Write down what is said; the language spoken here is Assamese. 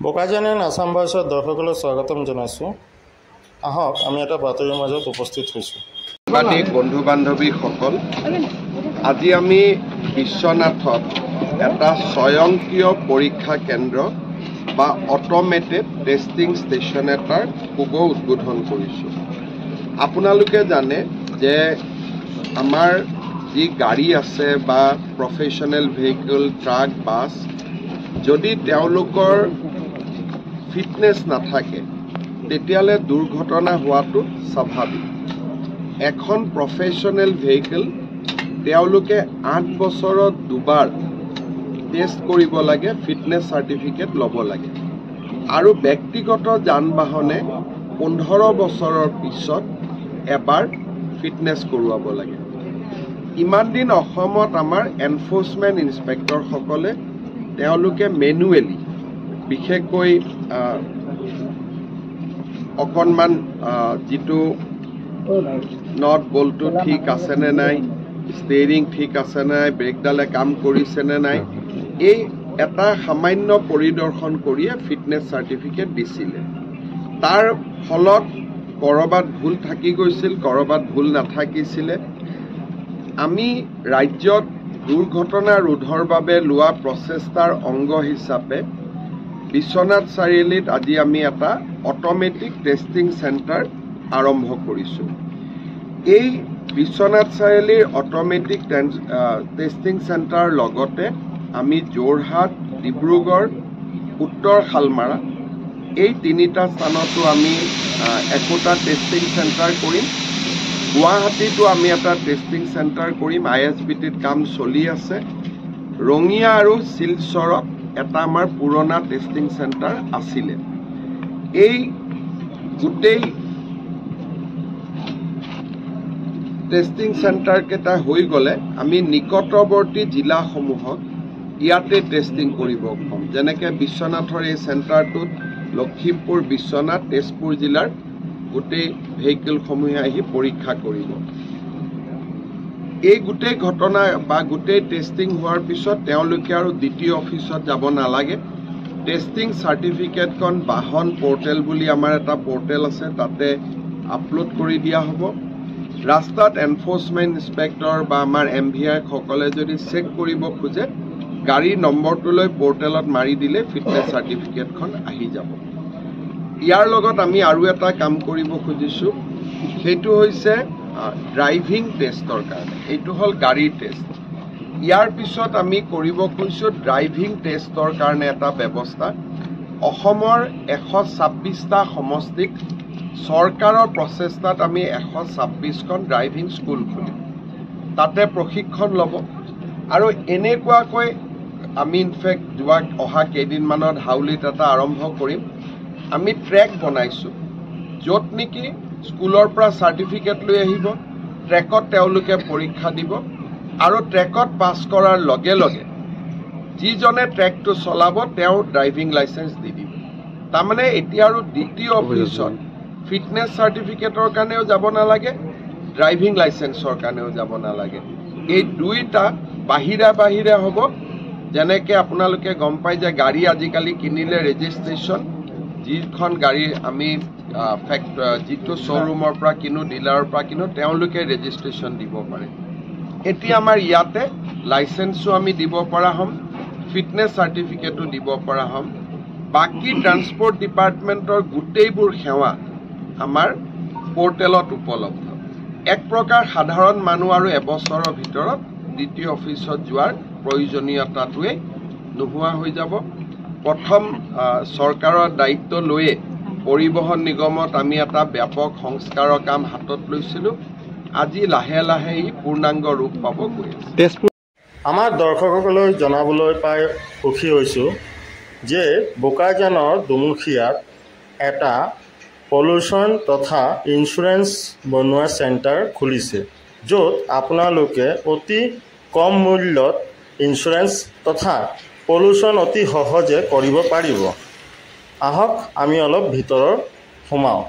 বোকাজানৰ আসাম ভইচৰ দৰ্শকলৈ স্বাগতম জনাইছোঁ। আহক আমি এটা বাতৰিৰ মাজত উপস্থিত হৈছোঁ। সাংবাদিক বন্ধু বান্ধৱীসকল, আজি আমি বিশ্বনাথত এটা স্বয়ংক্ৰিয় পৰীক্ষা কেন্দ্ৰ বা অট'মেটেড টেষ্টিং ষ্টেচন এটাৰ শুভ উদ্বোধন কৰিছোঁ। আপোনালোকে জানে যে আমাৰ যি গাড়ী আছে বা প্ৰফেশ্যনেল ভেহিকল, ট্ৰাক, বাছ, যদি তেওঁলোকৰ ফিটনেছ নাথাকে তেতিয়াহ'লে দুৰ্ঘটনা হোৱাটো স্বাভাৱিক। এখন প্ৰফেশ্যনেল ভেহিকল তেওঁলোকে 8 বছৰত দুবাৰ টেষ্ট কৰিব লাগে, ফিটনেছ চাৰ্টিফিকেট ল'ব লাগে, আৰু ব্যক্তিগত যান বাহনে 15 বছৰৰ পিছত এবাৰ ফিটনেছ কৰোৱাব লাগে। ইমান দিন অসমত আমাৰ এনফৰ্চমেণ্ট ইনস্পেক্টৰসকলে তেওঁলোকে মেনুৱেলি, বিশেষকৈ অকণমান যিটো নট বল্টটো ঠিক আছেনে নাই, ষ্টেৰিং ঠিক আছে নাই, ব্ৰেকডালে কাম কৰিছেনে নাই, এই এটা সামান্য পৰিদৰ্শন কৰিয়ে ফিটনেছ চাৰ্টিফিকেট দিছিলে। তাৰ ফলত ক'ৰবাত ভুল থাকি গৈছিল, ক'ৰবাত ভুল নাথাকিছিলে। আমি ৰাজ্যত দুৰ্ঘটনা ৰোধৰ বাবে লোৱা প্ৰচেষ্টাৰ অংগ হিচাপে বিশ্বনাথ চাৰিআলিত আজি আমি এটা অট'মেটিক টেষ্টিং চেণ্টাৰ আৰম্ভ কৰিছোঁ। এই বিশ্বনাথ চাৰিআলিৰ অট'মেটিক টেষ্টিং চেণ্টাৰৰ লগতে আমি যোৰহাট, ডিব্ৰুগড়, উত্তৰ শালমাৰা এই 3টা স্থানতো আমি একোটা টেষ্টিং চেণ্টাৰ কৰিম। গুৱাহাটীতো আমি এটা টেষ্টিং চেণ্টাৰ কৰিম, ISBTত কাম চলি আছে। ৰঙিয়া আৰু শিলচৰত এটা আমাৰ পুৰণা টেষ্টিং চেণ্টাৰ আছিলে। এই গোটেই টেষ্টিং চেণ্টাৰকেইটা হৈ গ'লে আমি নিকটৱৰ্তী জিলাসমূহত ইয়াতে টেষ্টিং কৰিব ক'ম। যেনেকৈ বিশ্বনাথৰ এই চেণ্টাৰটোত লখিমপুৰ, বিশ্বনাথ, তেজপুৰ জিলাৰ গোটেই ভেহিকেলসমূহে আহি পৰীক্ষা কৰিব। এই গোটেই ঘটনা বা গোটেই টেষ্টিং হোৱাৰ পিছত তেওঁলোকে আৰু দ্বিতীয় অফিচত যাব নালাগে। টেষ্টিং চাৰ্টিফিকেটখন বাহন পৰ্টেল বুলি আমাৰ এটা পৰ্টেল আছে, তাতে আপলোড কৰি দিয়া হ'ব। ৰাস্তাত এনফৰ্চমেণ্ট ইনস্পেক্টৰ বা আমাৰ MVI সকলে যদি চেক কৰিব খোজে, গাড়ীৰ নম্বৰটোলৈ পৰ্টেলত মাৰি দিলে ফিটনেছ চাৰ্টিফিকেটখন আহি যাব। ইয়াৰ লগত আমি আৰু এটা কাম কৰিব খুজিছোঁ, সেইটো হৈছে ড্ৰাইভিং টেষ্টৰ কাৰণে। এইটো হ'ল গাড়ীৰ টেষ্ট। ইয়াৰ পিছত আমি কৰিব খুজিছোঁ ড্ৰাইভিং টেষ্টৰ কাৰণে এটা ব্যৱস্থা। অসমৰ 126টা সমষ্টিক চৰকাৰৰ প্ৰচেষ্টাত আমি 126খন ড্ৰাইভিং স্কুল খুলিম, তাতে প্ৰশিক্ষণ ল'ব। আৰু এনেকুৱাকৈ আমি ইনফেক্ট অহা কেইদিনমানত হাউলিত এটা আৰম্ভ কৰিম। আমি ট্ৰেক বনাইছোঁ, য'ত নেকি স্কুলৰ পৰা চাৰ্টিফিকেট লৈ আহিব, ট্ৰেকত তেওঁলোকে পৰীক্ষা দিব, আৰু ট্ৰেকত পাছ কৰাৰ লগে লগে যিজনে ট্ৰেকটো চলাব তেওঁ ড্ৰাইভিং লাইচেন্স দি দিব। তাৰমানে এতিয়া আৰু দ্বিতীয় অফিচত ফিটনেছ চাৰ্টিফিকেটৰ কাৰণেও যাব নালাগে, ড্ৰাইভিং লাইচেন্সৰ কাৰণেও যাব নালাগে। এই দুইটা বাহিৰে হ'ব। যেনেকৈ আপোনালোকে গম পায় যে গাড়ী আজিকালি কিনিলে ৰেজিষ্ট্ৰেশ্যন, যিখন গাড়ী আমি যিটো শ্ব'ৰুমৰ পৰা কিনো, ডিলাৰৰ পৰা কিনো, তেওঁলোকে ৰেজিষ্ট্ৰেশ্যন দিব পাৰে। এতিয়া আমাৰ ইয়াতে লাইচেন্সো আমি দিব পৰা হ'ম, ফিটনেছ চাৰ্টিফিকেটো দিব পৰা হ'ম। বাকী ট্ৰান্সপৰ্ট ডিপাৰ্টমেণ্টৰ গোটেইবোৰ সেৱা আমাৰ পৰ্টেলত উপলব্ধ। এক প্ৰকাৰ সাধাৰণ মানুহ আৰু এবছৰৰ ভিতৰত দ্বিতীয় অফিচত যোৱাৰ প্ৰয়োজনীয়তাটোৱে নোহোৱা হৈ যাব। প্ৰথম চৰকাৰৰ দায়িত্ব লৈয়ে পৰিবহণ নিগমত আমি এটা ব্যাপক সংস্কাৰৰ কাম হাতত লৈছিলোঁ। আজি লাহে লাহে ই পূৰ্ণাংগ ৰূপ পাব গৈ আছে। আমাৰ দৰ্শকসকলক জনাবলৈ পাই সুখী হৈছোঁ যে বোকাজানৰ দুমুখীয়াত এটা পলিউশ্যন তথা ইঞ্চুৰেঞ্চ বনোৱা চেণ্টাৰ খুলিছে, য'ত আপোনালোকে অতি কম মূল্যত ইঞ্চুৰেঞ্চ তথা পলিউশ্যন অতি সহজে কৰিব পাৰিব। আহক আমি অলপ ভিতৰত সোমাওঁ।